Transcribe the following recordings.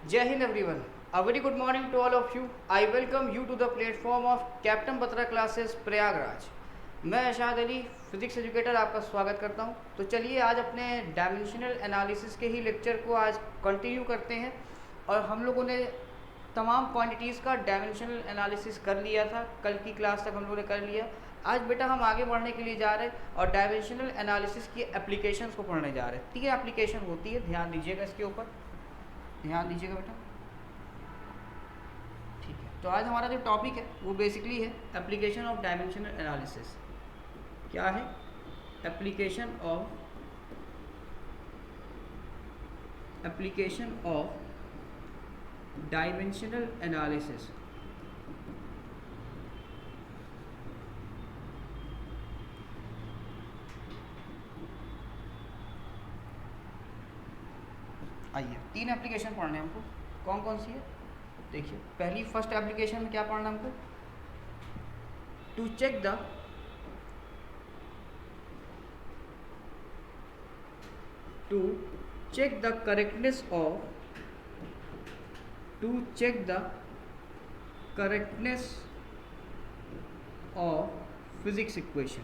Jai Hind everyone. A very good morning to all of you. I welcome you to the platform of captain Batra classes Prayagraj. मैं अशाद Ali physics educator आपका स्वागत करता हूं. तो चलिए आज अपने डायमेंशनल एनालिसिस के ही लेक्चर को आज कंटिन्यू करते हैं. और हम लोगों ने तमाम क्वांटिटीज़ का डायमेंशनल एनालिसिस कर लिया था. कल की क्लास तक हम लोगों ने कर लिया. आज बेटा हम आगे बढ़ने के लिए जा रहे हैं और डायमेंशनल एनालिसिस की एप्लीकेशंस को पढ़ने जा रहे हैं. 3 एप्लीकेशन होती है, ध्यान दीजिएगा इसके ऊपर, ध्यान दीजिएगा बेटा. ठीक है, तो आज हमारा जो टॉपिक है वो बेसिकली है एप्लीकेशन ऑफ डायमेंशनल एनालिसिस. क्या है? Application of dimensional analysis. आइए 3 एप्लीकेशन पढ़ने हमको. कौन कौन सी है देखिए. पहली फर्स्ट एप्लीकेशन में क्या पढ़ना हमको? To check the correctness of physics equation.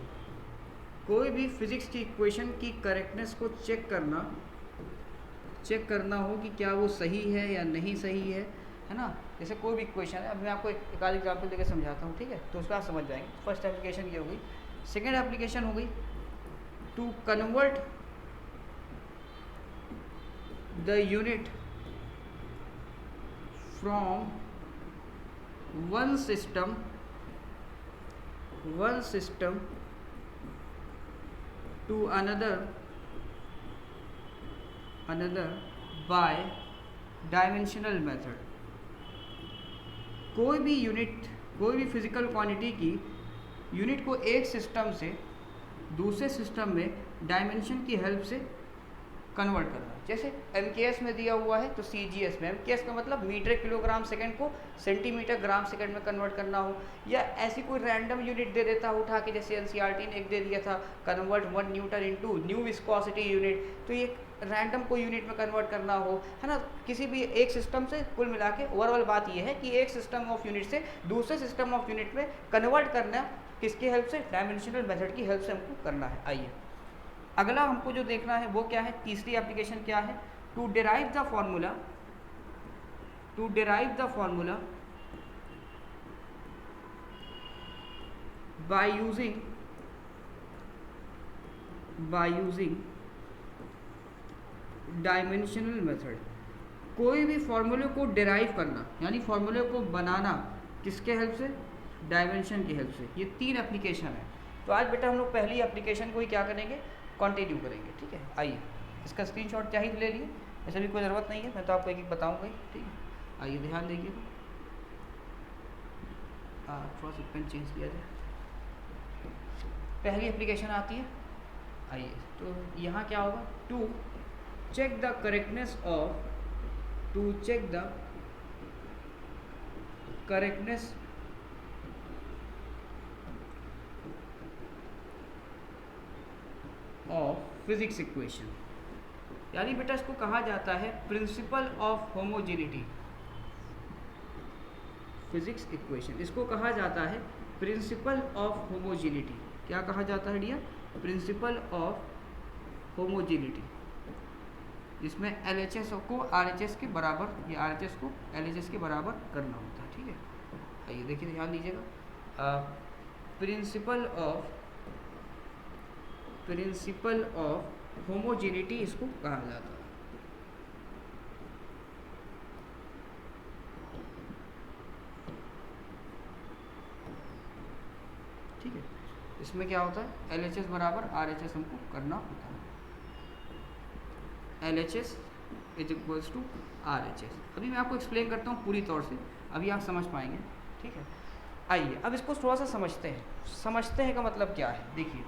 कोई भी फिजिक्स की इक्वेशन की करेक्टनेस को चेक करना हो कि क्या वो सही है या नहीं सही है ना. जैसे कोई भी इक्वेशन है, अब मैं आपको एक आध एग्जाम्पल देकर समझाता हूँ, ठीक है, तो उसका आप समझ जाएंगे. फर्स्ट एप्लीकेशन ये हो गई. सेकेंड एप्लीकेशन हो गई to convert the unit from one system to another by dimensional method. कोई भी फिजिकल क्वांटिटी की यूनिट को एक सिस्टम से दूसरे सिस्टम में डायमेंशन की हेल्प से कन्वर्ट करना. जैसे एमकेएस में दिया हुआ है तो सीजीएस में, एमकेएस का मतलब मीटर किलोग्राम सेकंड को सेंटीमीटर ग्राम सेकंड में कन्वर्ट करना हो, या ऐसी कोई रैंडम यूनिट दे देता हो उठा के. जैसे एनसीईआरटी ने एक दे दिया था, convert 1 Newton into new viscosity unit. तो ये रैंडम को यूनिट में कन्वर्ट करना हो, है ना, किसी भी एक सिस्टम से. कुल मिला के ओवरऑल बात ये है कि एक सिस्टम ऑफ यूनिट से दूसरे सिस्टम ऑफ यूनिट में कन्वर्ट करना किसकी हेल्प से? डायमेंशनल मेथड की हेल्प से हमको करना है. आइए अगला हमको जो देखना है वो क्या है? तीसरी एप्लीकेशन क्या है? To derive the formula by using dimensional method. कोई भी फॉर्मूले को डिराइव करना यानी फॉर्मूले को बनाना किसके हेल्प से? डायमेंशन की हेल्प से. ये 3 एप्लीकेशन है. तो आज बेटा हम लोग पहली एप्लीकेशन को ही क्या करेंगे? कंटिन्यू करेंगे. ठीक है, आइए इसका स्क्रीनशॉट चाहिए ले लिए. ऐसे भी कोई ज़रूरत नहीं है, मैं तो आपको एक एक बताऊंगा ही. ठीक है, आइए ध्यान देखिए. थोड़ा सा पेन चेंज किया जाए. पहली एप्लीकेशन आती है. आइए तो यहाँ क्या होगा? To check the correctness of physics equation. यानी बेटा इसको कहा जाता है principle of homogeneity. Physics equation इसको कहा जाता है प्रिंसिपल ऑफ होमोजेनिटी. क्या कहा जाता है डियर? Principal of homogeneity. जिसमें LHS को RHS के बराबर, या RHS को LHS के बराबर करना होता है. ठीक है, आइए देखिए ध्यान दीजिएगा. प्रिंसिपल ऑफ होमोजेनिटी इसको कहा जाता है. ठीक है, इसमें क्या होता है? LHS बराबर RHS हमको करना होता है. LHS is equals to RHS. अभी मैं आपको एक्सप्लेन करता हूँ पूरी तौर से, अभी आप समझ पाएंगे. ठीक है, आइए अब इसको थोड़ा सा समझते हैं का मतलब क्या है. देखिए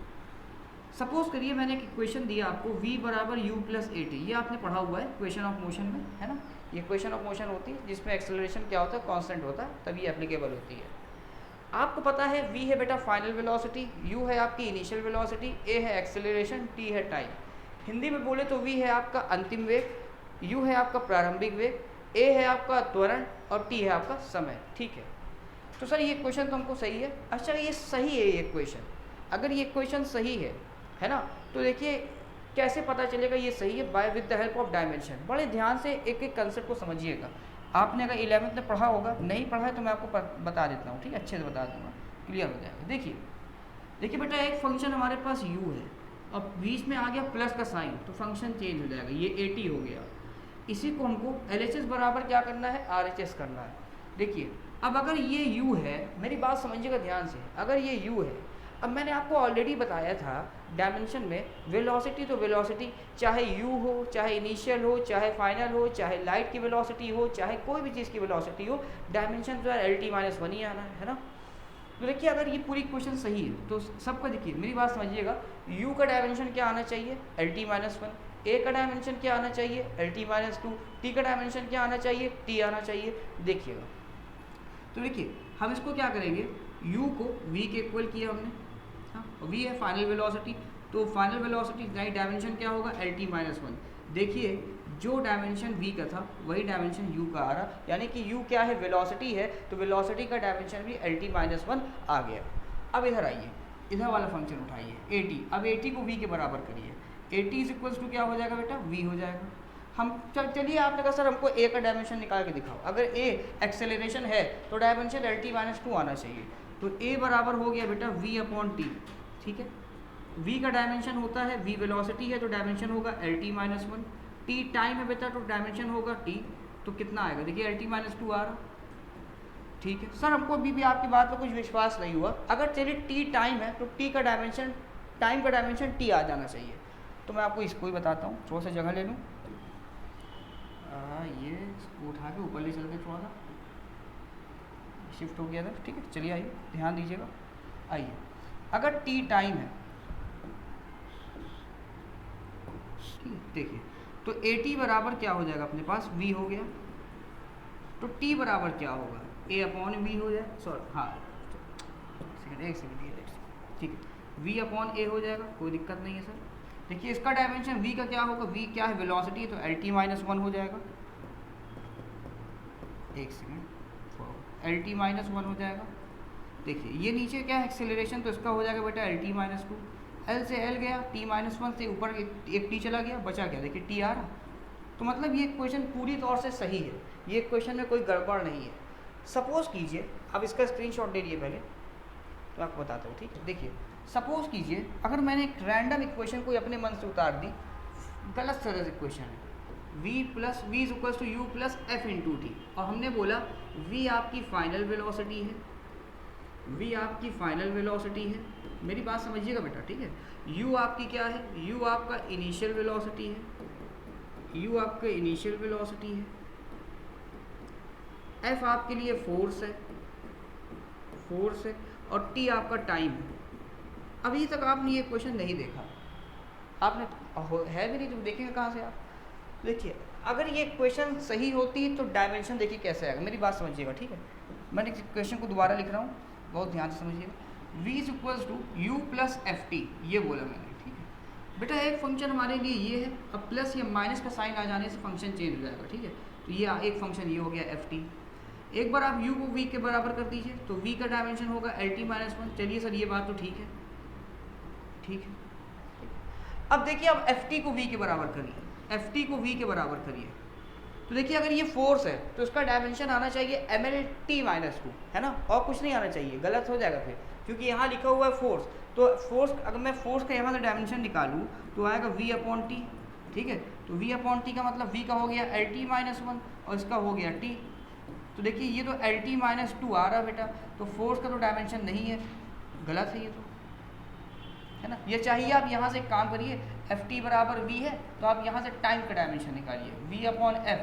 सपोज करिए मैंने एक इक्वेशन दिया आपको, v बराबर u प्लस AT. ये आपने पढ़ा हुआ है इक्वेशन ऑफ मोशन में, है ना. ये इक्वेशन ऑफ मोशन होती है जिसमें एक्सेलरेशन क्या होता है? कांस्टेंट होता है, तभी एप्लीकेबल होती है. आपको पता है v है बेटा फाइनल वेलोसिटी, u है आपकी इनिशियल वेलोसिटी, a है एक्सेलरेशन, t है टाइम. हिंदी में बोले तो v है आपका अंतिम वेग, u है आपका प्रारंभिक वेग, ए है आपका त्वरण और टी है आपका समय, ठीक है। तो सर ये क्वेश्चन तो हमको सही है। अच्छा ये सही है ये क्वेश्चन, अगर ये क्वेश्चन सही है ना, तो देखिए कैसे पता चलेगा ये सही है, by with the help of dimension. बड़े ध्यान से एक एक कंसेप्ट को समझिएगा। आपने अगर 11th में पढ़ा होगा, नहीं पढ़ा है तो मैं आपको बता देता हूँ, ठीक है, अच्छे से बता दूँगा, क्लियर हो जाएगा। देखिए बेटा एक फंक्शन हमारे पास u है, अब बीच में आ गया प्लस का साइन तो फंक्शन चेंज हो जाएगा, ये 80 हो गया। इसी को हमको LHS बराबर क्या करना है, RHS करना है। देखिए अब अगर ये u है, मेरी बात समझिएगा ध्यान से, अगर ये u है, अब मैंने आपको ऑलरेडी बताया था डायमेंशन में वेलोसिटी, तो वेलोसिटी चाहे u हो, चाहे इनिशियल हो, चाहे फाइनल हो, चाहे लाइट की वेलोसिटी हो, चाहे कोई भी चीज़ की वेलोसिटी हो, डायमेंशन जो है LT-1 ही आना है ना। तो देखिए अगर ये पूरी क्वेश्चन सही है तो सबका देखिए मेरी बात समझिएगा, u का डायमेंशन क्या आना चाहिए, LT-1, a का डायमेंशन क्या आना चाहिए, LT-2, t का डायमेंशन क्या आना चाहिए, t आना चाहिए। देखिएगा तो देखिए हम इसको क्या करेंगे, u को v के इक्वल किया हमने, हाँ v है फाइनल वेलोसिटी, तो फाइनल वेलोसिटी डायमेंशन क्या होगा, LT-1। देखिए जो डायमेंशन v का था वही डायमेंशन u का आ रहा, यानी कि u क्या है, वेलोसिटी है, तो वेलोसिटी का डायमेंशन भी LT-1 आ गया। अब इधर आइए, इधर वाला फंक्शन उठाइए at, अब at को v के बराबर करिए, at इज इक्वल्स टू क्या हो जाएगा बेटा, v हो जाएगा। हम चलिए आपने कहा सर हमको a का डायमेंशन निकाल के दिखाओ, अगर a एक्सेलरेशन है तो डायमेंशन LT-2 आना चाहिए, तो a बराबर हो गया बेटा v/t, ठीक है। v का डायमेंशन होता है, v वेलोसिटी है तो डायमेंशन होगा LT-1, t टाइम है बेटा तो डायमेंशन होगा t, तो कितना आएगा, देखिए LT-2 आ रहा, ठीक है। सर हमको अभी भी आपकी बात पर कुछ विश्वास नहीं हुआ, अगर चलिए t टाइम है तो t का डायमेंशन, टाइम का डायमेंशन t आ जाना चाहिए। तो मैं आपको इसको ही बताता हूँ, थोड़ा सा जगह ले लूँ, ये इसको उठा के ऊपर ले चलते, थोड़ा सा शिफ्ट हो गया था, ठीक है। चलिए आइए ध्यान दीजिएगा, आइए अगर t टाइम है, ठीक है, देखिए तो at बराबर क्या हो जाएगा अपने पास, v हो गया, तो t बराबर क्या होगा, a/v हो जाए, सॉरी हाँ एक सेकंड, ठीक है, v/a हो जाएगा, कोई दिक्कत नहीं है सर। देखिए इसका डायमेंशन v का क्या होगा, v क्या है, वेलोसिटी है, तो LT-1 हो जाएगा, एक सेकंड, LT-1 हो जाएगा। देखिए ये नीचे क्या है, एक्सेलरेशन, तो इसका हो जाएगा बेटा LT-2, L से L गया, T-1 से ऊपर एक t चला गया, बचा क्या, देखिए t आ रहा। तो मतलब ये क्वेश्चन पूरी तौर से सही है, ये क्वेश्चन में कोई गड़बड़ नहीं है। सपोज कीजिए, अब इसका स्क्रीनशॉट ले लिए पहले, तो आपको बताता हूँ, ठीक है। देखिए सपोज कीजिए अगर मैंने एक रैंडम इक्वेशन कोई अपने मन से उतार दी, गलत तरह से इक्वेशन है, v is equals to u plus f into T, और हमने बोला v आपकी फाइनल वेलोसिटी है, v आपकी फाइनल वेलोसिटी है, मेरी बात समझिएगा बेटा, ठीक है। u आपकी क्या है, u आपका इनिशियल वेलोसिटी है, u आपका इनिशियल वेलोसिटी है, f आपके लिए फोर्स है, और t आपका टाइम है। अभी तक आपने ये क्वेश्चन नहीं देखा, आपने है भी नहीं, तो देखेंगे कहाँ से आप। देखिए अगर ये क्वेश्चन सही होती तो डायमेंशन देखिए कैसे आएगा, मेरी बात समझिएगा, ठीक है। मैंने क्वेश्चन को दोबारा लिख रहा हूँ, बहुत ध्यान से समझिएगा। v is equals to u plus F T, ये बोला मैंने, ठीक है बेटा। एक फंक्शन हमारे लिए ये है, अब प्लस या माइनस का साइन आ जाने से फंक्शन चेंज हो जाएगा, ठीक है। तो ये एक फंक्शन ये हो गया एफ टी। एक बार आप u को v के बराबर कर दीजिए, तो v का डायमेंशन होगा LT-1। चलिए सर ये बात तो ठीक है, ठीक है। अब देखिए अब ft को v के बराबर करिए, ft को v के बराबर करिए, तो देखिए अगर ये फोर्स है तो इसका डायमेंशन आना चाहिए MLT-2, है ना, और कुछ नहीं आना चाहिए, गलत हो जाएगा फिर, क्योंकि यहाँ लिखा हुआ है फोर्स। तो फोर्स, अगर मैं फोर्स का यहाँ से डायमेंशन निकालूँ तो आएगा v/t, ठीक है। तो v/t का मतलब v का हो गया LT-1 और इसका हो गया t। तो देखिए ये तो LT-2 आ रहा बेटा, तो फोर्स का तो डायमेंशन नहीं है, गलत है ये तो, है ना। ये चाहिए आप यहाँ से एक काम करिए, ft बराबर v है तो आप यहाँ से टाइम का डायमेंशन निकालिए, v/f,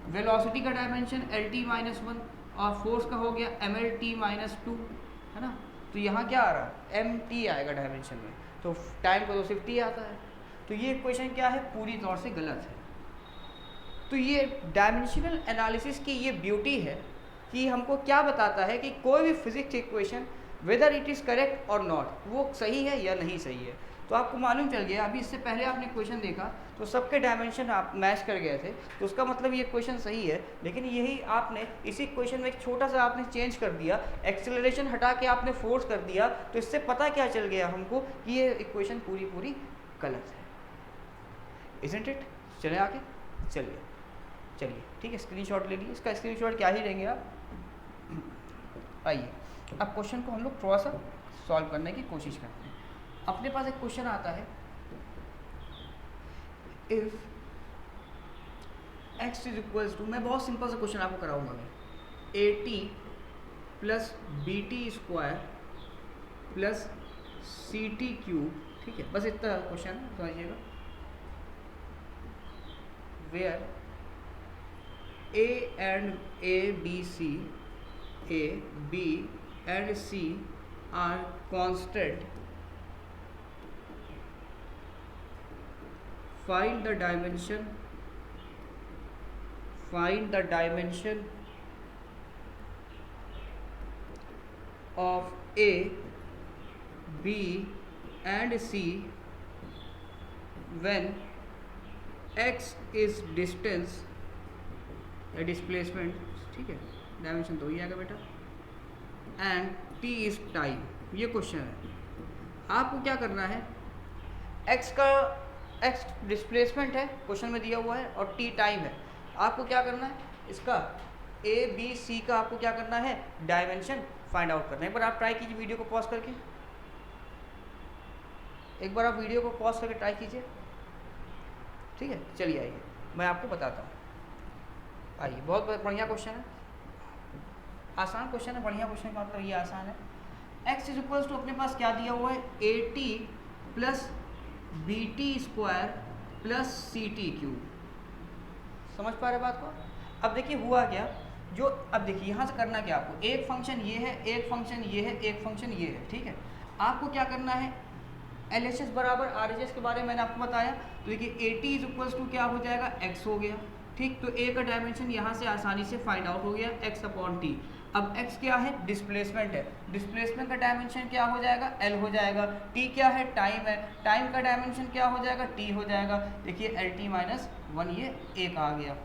वेलोसिटी का डायमेंशन LT-1 और फोर्स का हो गया MLT-2, है ना। तो यहाँ क्या आ रहा है, mt आएगा डायमेंशन में, तो टाइम को तो सिर्फ t आता है। तो ये इक्वेशन क्या है, पूरी तौर से गलत है। तो ये डायमेंशनल एनालिसिस की ये ब्यूटी है कि हमको क्या बताता है कि कोई भी physics equation whether it is correct और नॉट, वो सही है या नहीं सही है। तो आपको मालूम चल गया, अभी इससे पहले आपने क्वेश्चन देखा तो सबके डायमेंशन आप मैच कर गए थे, तो उसका मतलब ये क्वेश्चन सही है। लेकिन यही आपने इसी क्वेश्चन में एक छोटा सा आपने चेंज कर दिया, एक्सेलरेशन हटा के आपने फोर्स कर दिया, तो इससे पता क्या चल गया हमको कि ये इक्वेशन पूरी पूरी गलत है। Isn't it? चले आगे, चलिए ठीक है, स्क्रीनशॉट ले लीजिए। इसका स्क्रीनशॉट क्या ही लेंगे आप। आइए अब क्वेश्चन को हम लोग थोड़ा सा सॉल्व करने की कोशिश करते हैं। अपने पास एक क्वेश्चन आता है, if x is equals to, मैं बहुत सिंपल सा क्वेश्चन आपको कराऊंगा मैं, AT plus BT square plus CT cube, ठीक है, बस इतना क्वेश्चन समझिएगा। Where A B and C are constant, find the dimension of A, B and C when x is distance या डिस्प्लेसमेंट, ठीक है, डायमेंशन तो ही आएगा बेटा, एंड t इज टाइम। ये क्वेश्चन है, आपको क्या करना है, x डिस्प्लेसमेंट है क्वेश्चन में दिया हुआ है और t टाइम है। आपको क्या करना है, इसका A B C का आपको क्या करना है, डायमेंशन फाइंड आउट करना है। एक बार आप ट्राई कीजिए वीडियो को पॉज करके, एक बार आप वीडियो को पॉज करके ट्राई कीजिए, ठीक है। चलिए आइए मैं आपको बताता हूँ। आइए, बहुत बढ़िया क्वेश्चन है, आसान क्वेश्चन है, बढ़िया क्वेश्चन का मतलब ये आसान है। x इज इक्वल्स टू अपने पास क्या दिया हुआ है, AT plus BT square plus CT cube. समझ पा रहे बात को? अब देखिए हुआ क्या, जो अब देखिए यहाँ से करना क्या आपको, एक फंक्शन ये है, एक फंक्शन ये है, एक फंक्शन ये है, ठीक है। आपको क्या करना है, LHS बराबर RHS के बारे में मैंने आपको बताया। तो देखिए AT इज इक्वल्स टू क्या हो जाएगा, x हो गया, ठीक। तो A का डायमेंशन यहाँ से आसानी से फाइंड आउट हो गया, x अपॉन t। अब x क्या है, डिस्प्लेसमेंट है, डिस्प्लेसमेंट का डायमेंशन क्या हो जाएगा, l हो जाएगा। t क्या है, टाइम है, टाइम का डायमेंशन क्या हो जाएगा, t हो जाएगा। देखिए LT माइनस 1, ये एक आ गया,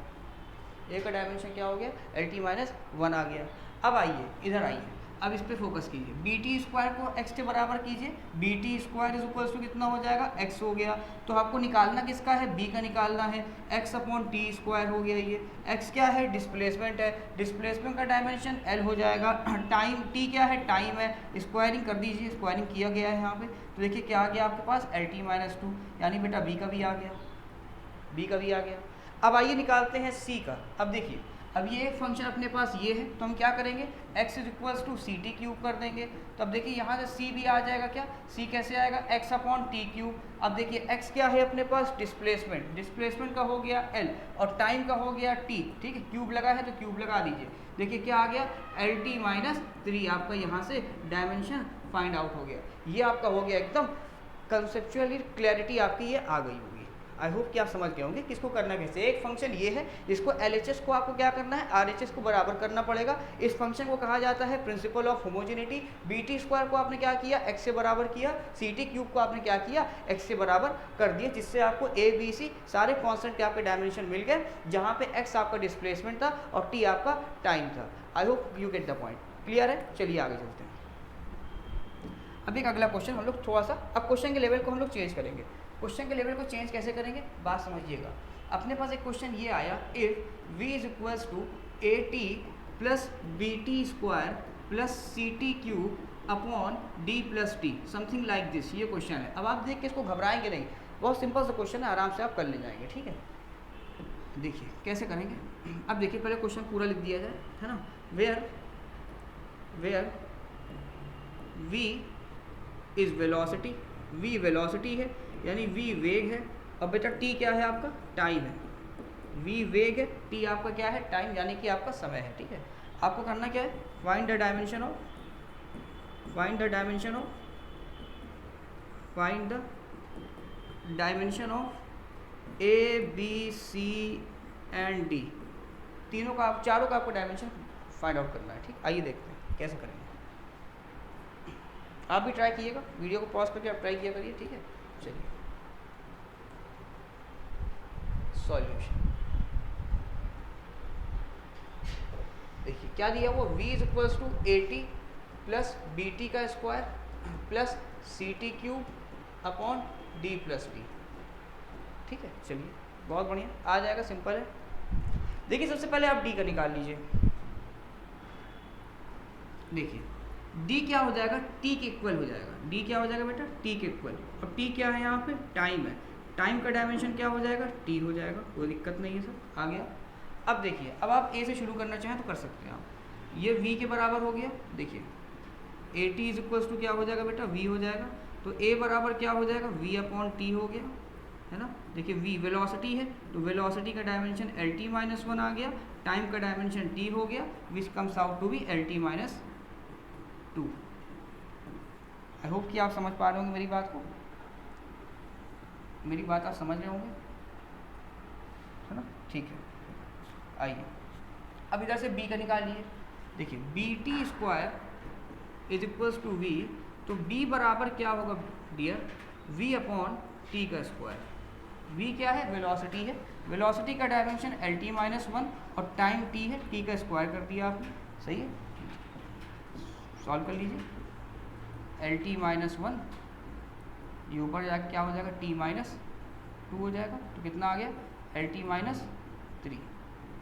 a का डायमेंशन क्या हो गया, LT माइनस 1 आ गया। अब आइए इधर आइए, अब इस पे फोकस कीजिए, BT स्क्वायर को x के बराबर कीजिए, BT square is equals to कितना हो जाएगा, x हो गया। तो आपको निकालना किसका है, b का निकालना है, x अपॉन t स्क्वायर हो गया। ये x क्या है, डिस्प्लेसमेंट है, डिस्प्लेसमेंट का डायमेंशन l हो जाएगा। टाइम t क्या है, टाइम है, स्क्वायरिंग कर दीजिए, स्क्वायरिंग किया गया है यहाँ पे। तो देखिए क्या आ गया आपके पास, LT माइनस 2, यानी बेटा b का भी आ गया, b का भी आ गया। अब आइए निकालते हैं c का। अब देखिए, अब ये फंक्शन अपने पास ये है, तो हम क्या करेंगे, x is equals to C T cube कर देंगे। तो अब देखिए यहाँ से c भी आ जाएगा, क्या c कैसे आएगा, x अपॉन टी क्यूब। अब देखिए x क्या है अपने पास, डिस्प्लेसमेंट, डिस्प्लेसमेंट का हो गया l और टाइम का हो गया t, ठीक है। क्यूब लगा है तो क्यूब लगा दीजिए। देखिए क्या आ गया, एल टी माइनस 3, आपका यहाँ से डायमेंशन फाइंड आउट हो गया। ये आपका हो गया एकदम कंसेप्चुअली क्लैरिटी आपकी ये आ गई होगी। आई होप कि आप समझ गए होंगे किसको करना कैसे। एक फंक्शन ये है जिसको LHS को आपको क्या करना है, RHS को बराबर करना पड़ेगा। इस फंक्शन को कहा जाता है principle of homogeneity. BT square को आपने क्या किया, x से बराबर किया, CT क्यूब को आपने क्या किया, x से बराबर कर दिया, जिससे आपको ABC सारे कॉन्स्टेंट के आपके डायमेंशन मिल गए, जहाँ पे x आपका डिस्प्लेसमेंट था और t आपका टाइम था। I hope you get the point. Clear है? चलिए आगे चलते हैं। अब एक अगला क्वेश्चन हम लोग थोड़ा सा, अब क्वेश्चन के लेवल को हम लोग चेंज करेंगे। क्वेश्चन के लेवल को चेंज कैसे करेंगे, बात समझिएगा। अपने पास एक क्वेश्चन ये आया, if v is equals to AT plus BT square plus CT cube upon D plus T, something like this, ये क्वेश्चन है। अब आप देख के इसको घबराएंगे नहीं, बहुत सिंपल सा क्वेश्चन है, आराम से आप कर ले जाएंगे, ठीक है। देखिए कैसे करेंगे। अब देखिए पहले क्वेश्चन पूरा लिख दिया जाए, है ना। Where v is velocity, v velocity है यानी v वेग है, और बेटा t क्या है आपका, टाइम है। v वेग है, t आपका क्या है, टाइम, यानी कि आपका समय है, ठीक है। आपको करना क्या है, find the dimension of A B C and D, तीनों का, चारों का आपको डायमेंशन फाइंड आउट करना है, ठीक। आइए देखते हैं कैसे करेंगे। आप भी ट्राई कीजिएगा, वीडियो को पॉज करके आप ट्राई किया करिए, ठीक है। चलिए सॉल्यूशन देखिए क्या दिया वो v is equals to A T plus B T का square plus C T cube upon D plus D. ठीक है, चलिए बहुत बढ़िया, आ जाएगा, सिंपल है। देखिए सबसे पहले आप डी का निकाल लीजिए। देखिए डी क्या हो जाएगा, टी के इक्वल हो जाएगा। डी क्या हो जाएगा बेटा, टी के इक्वल। अब टी क्या है यहाँ पे, टाइम है। टाइम का डायमेंशन क्या हो जाएगा, टी हो जाएगा, कोई दिक्कत नहीं है सर, आ गया। अब देखिए, अब आप ए से शुरू करना चाहें तो कर सकते हैं आप। ये v के बराबर हो गया। देखिए a t is equals to क्या हो जाएगा बेटा, v हो जाएगा। तो a बराबर क्या हो जाएगा, v अपॉन टी हो गया, है ना। देखिए v वेलोसिटी है, तो वेलोसिटी का dimension L T minus one आ गया। टाइम का डायमेंशन t हो गया, which comes out to be L T minus two. I hope कि आप समझ पा रहे होंगे मेरी बात को, मेरी बात आप समझ रहे होंगे, है ना। ठीक है, आइए अब इधर से b का निकालिए। देखिए b t square is equals to v, तो b बराबर क्या होगा डियर, v अपॉन टी का स्क्वायर। v क्या है, वेलोसिटी है। वेलोसिटी का dimension L T minus one और टाइम t है, t का स्क्वायर कर दिया आपने, सही है। सॉल्व कर लीजिए। एल टी माइनस वन, ये ऊपर जाकर क्या हो जाएगा, t माइनस टू हो जाएगा, तो कितना आ गया, एल टी माइनस थ्री।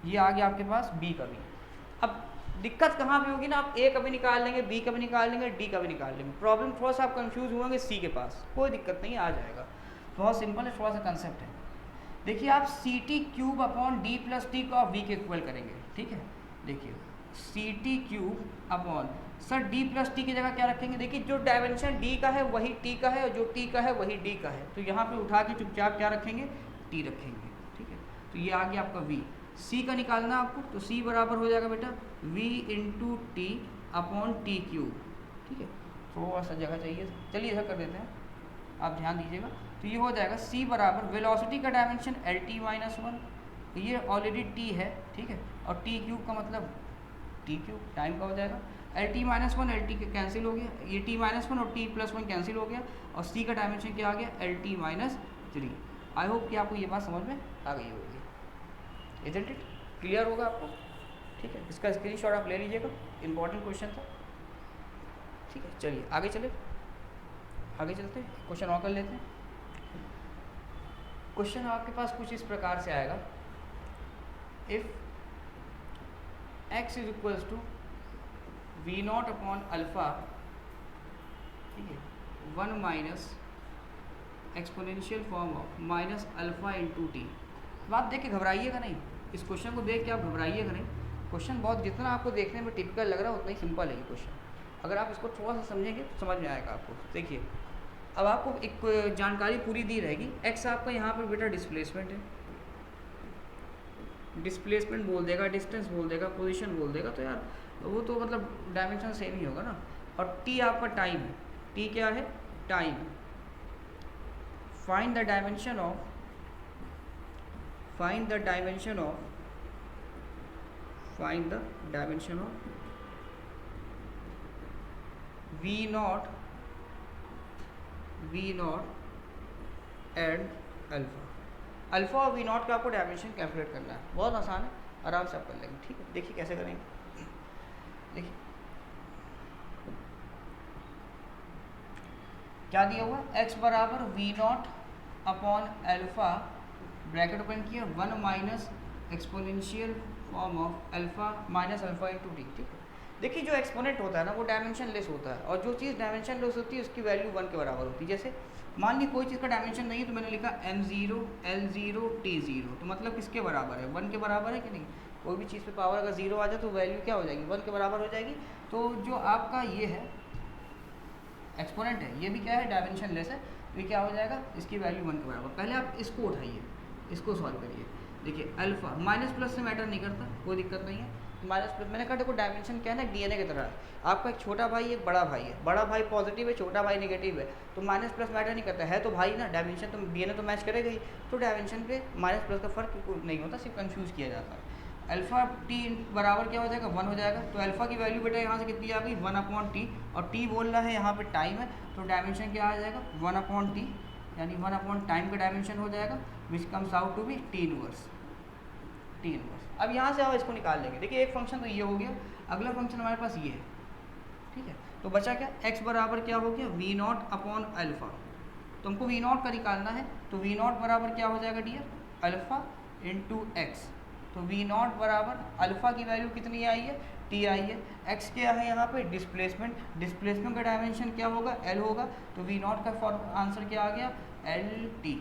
ये आ गया आपके पास b का भी। अब दिक्कत कहाँ पे होगी ना, आप a का भी निकाल लेंगे, b का भी निकाल लेंगे, d का भी निकाल लेंगे। प्रॉब्लम थोड़ा सा आप कंफ्यूज होंगे c के पास, कोई दिक्कत नहीं, आ जाएगा, बहुत सिंपल है, थोड़ा सा कंसेप्ट है। देखिए आप c T cube upon D plus t को आप v के इक्वल करेंगे, ठीक है। देखिए c T cube upon, sir d plus t की जगह क्या रखेंगे, देखिए जो डायमेंशन d का है वही t का है और जो t का है वही d का है, तो यहाँ पे उठा के चुपचाप क्या रखेंगे, t रखेंगे, ठीक है। तो ये आ गया आपका v। c का निकालना आपको, तो c बराबर हो जाएगा बेटा v into T upon T cube, ठीक है। थोड़ा सा जगह चाहिए, चलिए ऐसा कर देते हैं, आप ध्यान दीजिएगा। तो ये हो जाएगा c बराबर वेलोसिटी का dimension L T minus one, ये ऑलरेडी t है, ठीक है, और टी क्यूब का मतलब टी क्यूब टाइम का हो जाएगा। L T minus one L T cancel हो गया, ये टी माइनस वन और टी प्लस वन कैंसिल हो गया, और सी का डायमेंशन क्या आ गया, एल टी माइनस थ्री। आई होप कि आपको ये बात समझ में आ गई होगी, इजंट इट, क्लियर होगा आपको, ठीक है। इसका स्क्रीनशॉट आप ले लीजिएगा, इंपॉर्टेंट क्वेश्चन था, ठीक है। चलिए आगे चले, आगे चलते हैं, क्वेश्चन और कर लेते हैं। क्वेश्चन आपके पास कुछ इस प्रकार से आएगा, if x is equals to v not upon alpha, ठीक है, one minus exponential form of minus alpha into t. अब आप देख के घबराइएगा नहीं, इस क्वेश्चन को देख के आप घबराइएगा नहीं। क्वेश्चन बहुत, जितना आपको देखने में टिपिकल लग रहा है उतना ही सिंपल है ये क्वेश्चन। अगर आप इसको थोड़ा सा समझेंगे तो समझ में आएगा आपको। देखिए अब आपको एक जानकारी पूरी दी रहेगी, x आपका यहाँ पर बेटा डिस्प्लेसमेंट है, डिस्प्लेसमेंट बोल देगा, डिस्टेंस बोल देगा, पोजीशन बोल देगा, तो यार वो तो मतलब डायमेंशन सेम ही होगा ना। और t आपका टाइम है, t क्या है, time. Find the dimension of, find the dimension of, find the dimension of v not and alpha. Alpha और वी नॉट का आपको डायमेंशन कैलकुलेट करना है, बहुत आसान है, आराम से आप कर लेंगे, ठीक है। देखिए कैसे करेंगे, देखिए क्या दिया हुआ, x बराबर V not upon alpha, bracket open किया, one minus exponential form of alpha minus alpha into T, ठीक है। देखिए जो एक्सपोनेंट होता है ना वो डायमेंशन लेस होता है, और जो चीज़ डायमेंशन लेस होती है उसकी वैल्यू वन के बराबर होती है। जैसे मान ली कोई चीज़ का डायमेंशन नहीं है, तो मैंने लिखा m0 l0 t0, तो मतलब किसके बराबर है, वन के बराबर है कि नहीं। कोई भी चीज़ पे पावर अगर जीरो आ जाए तो वैल्यू क्या हो जाएगी, वन के बराबर हो जाएगी। तो जो आपका ये है एक्सपोनेंट है, ये भी क्या है, डायमेंशन लेस है, तो ये क्या हो जाएगा, इसकी वैल्यू वन के बराबर। पहले आप इसको उठाइए, इसको सॉल्व करिए। देखिए अल्फ़ा माइनस प्लस से मैटर नहीं करता, कोई दिक्कत नहीं है, माइनस प्लस। मैंने कहा देखो डायमेंशन क्या है ना, डीएनए की तरह है। आपका एक छोटा भाई एक बड़ा भाई है, बड़ा भाई पॉजिटिव है, छोटा भाई नेगेटिव है, तो माइनस प्लस मैटर नहीं करता है, तो भाई ना डायमेंशन तो डीएनए तो मैच करेगा ही, तो डायमेंशन पे माइनस प्लस का फर्क नहीं होता, सिर्फ कंफ्यूज किया जाता है। अल्फ़ा टी बराबर क्या हो जाएगा, वन हो जाएगा। तो अल्फ़ा की वैल्यू बेटा यहाँ से कितनी आ गई, वन अपॉन टी, और टी बोल रहा है यहाँ पे टाइम है, तो डायमेंशन क्या आ जाएगा, वन अपॉन टी यानी 1 अपॉन टाइम का डायमेंशन हो जाएगा, which comes out to be t inverse. अब यहाँ से आप इसको निकाल लेंगे। देखिए एक फंक्शन तो ये हो गया, अगला फंक्शन हमारे पास ये है, ठीक है। तो बचा क्या, x बराबर क्या हो गया, वी नॉट अपॉन अल्फ़ा। तो हमको वी नॉट का निकालना है, तो वी नॉट बराबर क्या हो जाएगा डियर, अल्फ़ा इंटू एक्स। तो वी नॉट बराबर अल्फ़ा की वैल्यू कितनी आई है, टी आई है। एक्स क्या है यहाँ पे, डिस्प्लेसमेंट, डिस्प्लेसमेंट का डायमेंशन क्या होगा, एल होगा। तो वी नॉट का आंसर क्या आ गया, L T.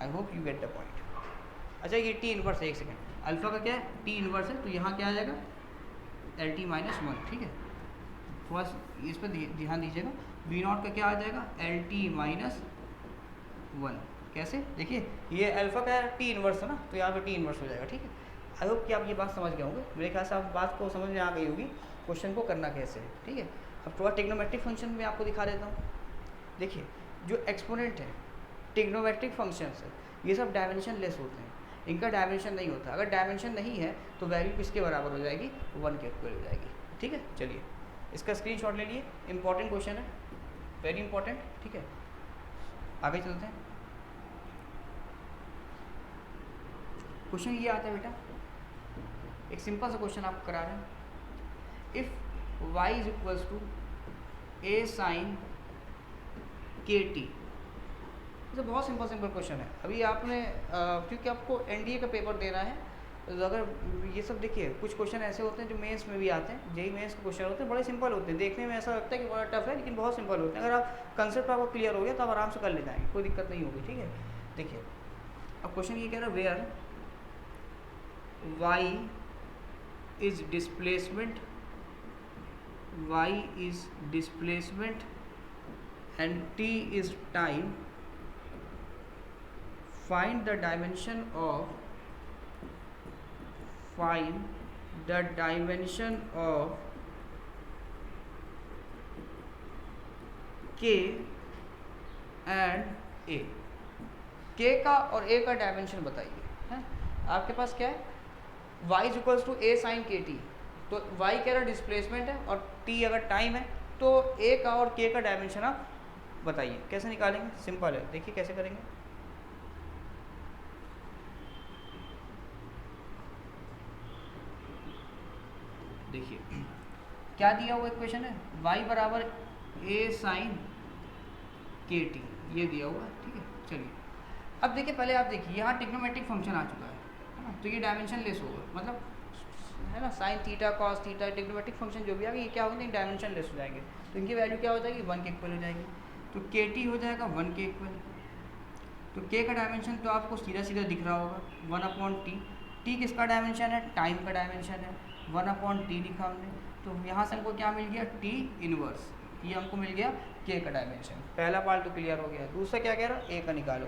I hope you get the point. अच्छा ये टी इनवर्स है, एक सेकेंड, अल्फ़ा का क्या है, टी इनवर्स है, तो यहाँ क्या आ जाएगा, एल टी माइनस वन, ठीक है। फर्स्ट इस पर ध्यान दीजिएगा, वी नॉट का क्या आ जाएगा, एल टी माइनस वन। कैसे, देखिए ये अल्फ़ा का टी इनवर्स है ना, तो यहाँ पे टी इनवर्स हो जाएगा, ठीक है। आई होप कि आप ये बात समझ गए होंगे, मेरे ख्याल से आप बात को समझ में आ गई होगी, क्वेश्चन को करना कैसे है, ठीक है। अब थोड़ा टिग्नोमेट्रिक फंक्शन में आपको दिखा देता हूँ। देखिए जो एक्सपोनेंट है, टिग्नोमेट्रिक फंक्शंस है, ये सब डायमेंशन लेस होते हैं, इनका डायमेंशन नहीं होता। अगर डायमेंशन नहीं है तो वैल्यू किसके बराबर हो जाएगी, 1 के इक्वल हो जाएगी, ठीक है। चलिए इसका स्क्रीनशॉट ले लिए, इंपॉर्टेंट क्वेश्चन है, वेरी इंपॉर्टेंट, ठीक है। आगे चलते हैं। क्वेश्चन ये आता है बेटा, एक सिंपल सा क्वेश्चन आपको करा रहे हैं। If y is equals to a sine k t, तो बहुत सिंपल क्वेश्चन है। अभी आपने क्योंकि आपको एनडीए का पेपर देना है, तो अगर ये सब देखिए कुछ क्वेश्चन ऐसे होते हैं जो मेंस में भी आते हैं, जेई मेंस के क्वेश्चन होते हैं, बड़े सिंपल होते हैं, देखने में ऐसा लगता है कि बड़ा टफ है, लेकिन बहुत सिंपल होते हैं। अगर आप कंसेप्ट आपको क्लियर हो गया तो आप आराम से कर ले जाएंगे, कोई दिक्कत नहीं होगी, ठीक है। देखिए अब क्वेश्चन ये कह रहा है, where y is displacement, y is displacement and t is time, find the dimension of k and a। k का और a का डायमेंशन बताइए, है आपके पास क्या है, y is equals to a sine k t. तो y कह रहा डिस्प्लेसमेंट है और t अगर टाइम है, तो a का और k का डायमेंशन आप बताइए। कैसे निकालेंगे, सिंपल है, देखिए कैसे करेंगे। देखिए क्या दिया हुआ इक्वेशन है, y बराबर ए साइन के टी, ये दिया हुआ है, ठीक है। चलिए अब देखिए, पहले आप देखिए यहाँ टिग्नोमेट्रिक फंक्शन आ चुका है ना, तो ये डायमेंशन लेस होगा, मतलब है ना, sine theta cos theta, trigonometric function जो भी आ गया, ये क्या होगा, डायमेंशन लेस हो जाएंगे, तो इनकी वैल्यू क्या हो जाएगी, 1 के इक्वल हो जाएगी। तो के टी हो जाएगा 1 के इक्वल। तो के का डायमेंशन तो आपको सीधा सीधा दिख रहा होगा, 1 अपॉन टी। टी किसका डायमेंशन है, टाइम का डायमेंशन है, 1 अपॉन टी लिखा हमने। तो यहाँ से हमको क्या मिल गया, टी इनवर्स, ये हमको मिल गया के का डायमेंशन। पहला पार्ट तो क्लियर हो गया। दूसरा क्या कह रहा है, ए का निकालो।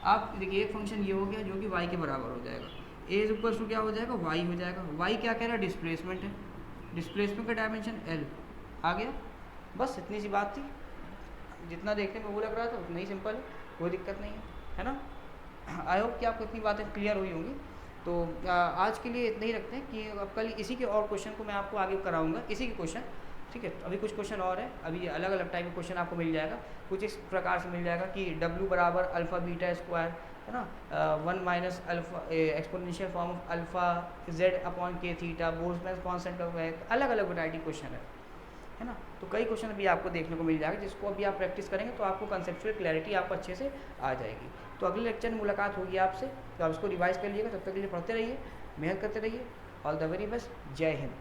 आप देखिए एक फंक्शन ये हो गया जो कि वाई के बराबर हो जाएगा, ए इज इक्वल्स टू क्या हो जाएगा, वाई हो जाएगा। वाई क्या कह रहा है, डिस्प्लेसमेंट है, डिस्प्लेसमेंट का डायमेंशन एल आ गया। बस इतनी सी बात थी, जितना देखने में वो लग रहा था उतना ही सिंपल है, कोई दिक्कत नहीं है ना। आई होप कि आपको इतनी बातें क्लियर हुई होंगी। तो आज के लिए इतना ही रखते हैं कि अब कल इसी के और क्वेश्चन को मैं आपको आगे कराऊंगा, इसी के क्वेश्चन, ठीक है। अभी कुछ क्वेश्चन और है, अभी अलग अलग टाइप के क्वेश्चन आपको मिल जाएगा। कुछ इस प्रकार से मिल जाएगा कि W बराबर अल्फ़ा बीटा स्क्वायर, है ना, 1 minus alpha exponential form of alpha Z upon K theta, Boltzmann constant of x, अलग अलग वैरायटी क्वेश्चन है ना। तो कई क्वेश्चन अभी आपको देखने को मिल जाएगा, जिसको अभी आप प्रैक्टिस करेंगे तो आपको कंसेप्चुअल क्लैरिटी आपको अच्छे से आ जाएगी। तो अगले लेक्चर में मुलाकात होगी आपसे, तो आप इसको रिवाइज कर लीजिएगा। तब तक के लिए पढ़ते रहिए, मेहनत करते रहिए। ऑल द वेरी बेस्ट, जय हिंद।